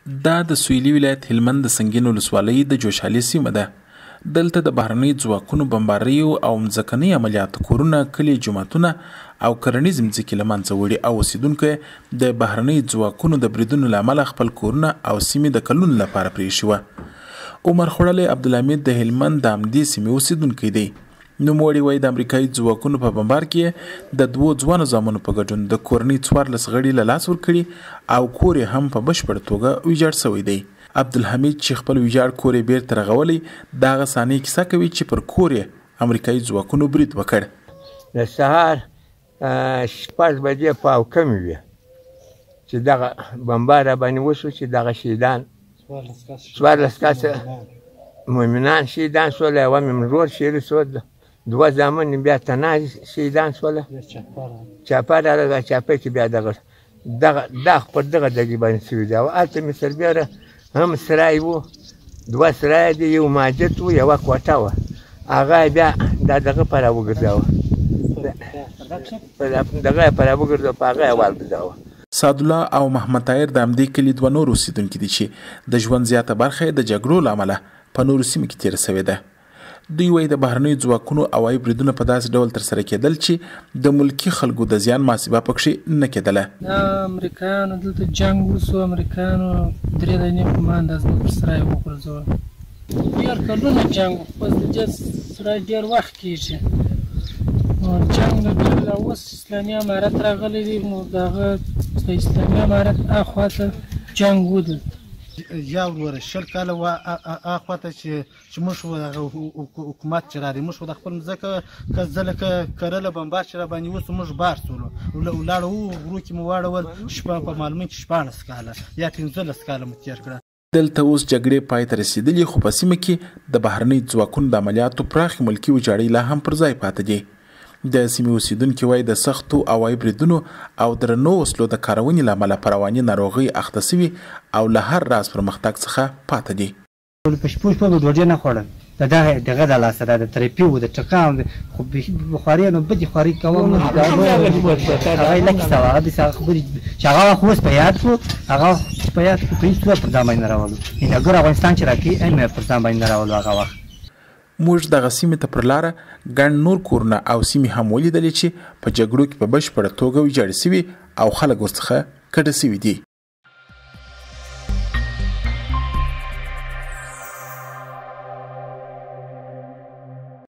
دا د سویلي ولایت هلمند د سنګین ولسوالۍ د جوشالي سیمه ده. دلته د بهرنۍ ځواکونو بمباریو او مځکني عملیاتو کورونه، کلي، جوماتونه او کرنیز مځکې له منځه وړي او اوسیدونکو د بهرنۍ ځواکونو د بریدونو له امله خپل کورونه او سیمې د کلونو لپاره پرېښي وه. عمر خوړلی عبدالحمید د هلمند د همدې سیمې اوسیدونکی دی. نوموړي وایي د امریکایي ځواکونو په بمبار کې د 2 ځوانو زامنو په ګډون د کورنۍ 14 غړي له لاس ورکړي او کور یې هم په بشپړه توګه ویجاړ شوی دی. عبدالحمید چې خپل ویجاړ کور یې بیرته رغولی، د هغه صحنې کیسه کوي چې پر کور یې امریکایي ځواکونو برید وکړ. د سهار 6 بجې په او کمې وې چې دغه بمبار راباندې وشو چې دغه شهیدان 14 کسه مؤمنان شهیدان شول. یوه مې ورور شهید شو، 2 زامن بیا تنها شهیدان شول. چاپه راغله، چاپه کې بیا دغه پر دغه ډلې باندې شوي دي. او هلته مې سربیره هم سرای و، 2 سرای دي، یو ماجت و، یوه کوټه وه. هغه بیا دغه په راوګرځاوه، دغه په راوګرځاوه، په هغه یې والګرځاوه. سعدالله او محمد طاهر د همدې کلي 2 نور اوسیدونکي دي چې د ژوند زیاته برخه یې د جګړو له امله په نورو سیمو کې تېره سوې ده. دوی وایي د بهرنیو ځواکونو هوایي بریدونه په داسې ډول ترسره کېدل چې د ملکي خلکو د زیان محاسبه پکښې نه کېدله. د امریکایانو دلته جنګ وسو، امریکایانو 3 دانې په ما اندازه پر سرای وغورځول. ډېر کلونه جنګ و، اوس د دې سرای ډېر وخت کېږي. نو جنګ نه ډېر اوس اسلامي امارت راغلی دی، نو د هغه د اسلامي امارت هاخوا ته جنګ و. دلته یا وروره 20 کاله هاخوا ته چې موږ حکومت چې راغی، موږ د خپل مځکه که زه لکه کرله بمبار چې راباندې وسو، موږ بار سولو ولاړو، غرو کې مو واړول. په معلومه کې 14 کاله یا 15 کاله مو تېر کړه. دلته اوس جګړې پای ته رسېدلي، خو په سیمه کې د بهرنۍ ځواکونو د عملیاتو پراخې ملکي ویجاړۍ لا هم پر ځای پاتې دي. د سیمې اوسیدونکي وایي د سختو هوایي بریدونو او درنو وسلو د کارونې له امله په رواني ناروغۍ اخته سوي او له هر راز پرمختګ څخه پاتې دي. په شپو به ډوډۍ نه خوړل، دغه د لاسه د ترپي و، د ټکان، خو بخاري نو بدې خوارۍ کوم. هغه لکه سوه هغه داسې خبرې چې هغه خو اوس په یاد شو، هغه په یاد کړو، په هېڅ صورت پر ځان باندې نه راولو. هندګور افغانستان چې راکوي هم پر ځان باندې نه راولو. هغه وخت موږ دغه سیمې ته پر لاره ګڼ نور کورونه او سیمې هم ولیدلې چې په جګړو کې په بشپړه توګه ویجاړې سوي او خلک ورڅخه کډه سوي دي.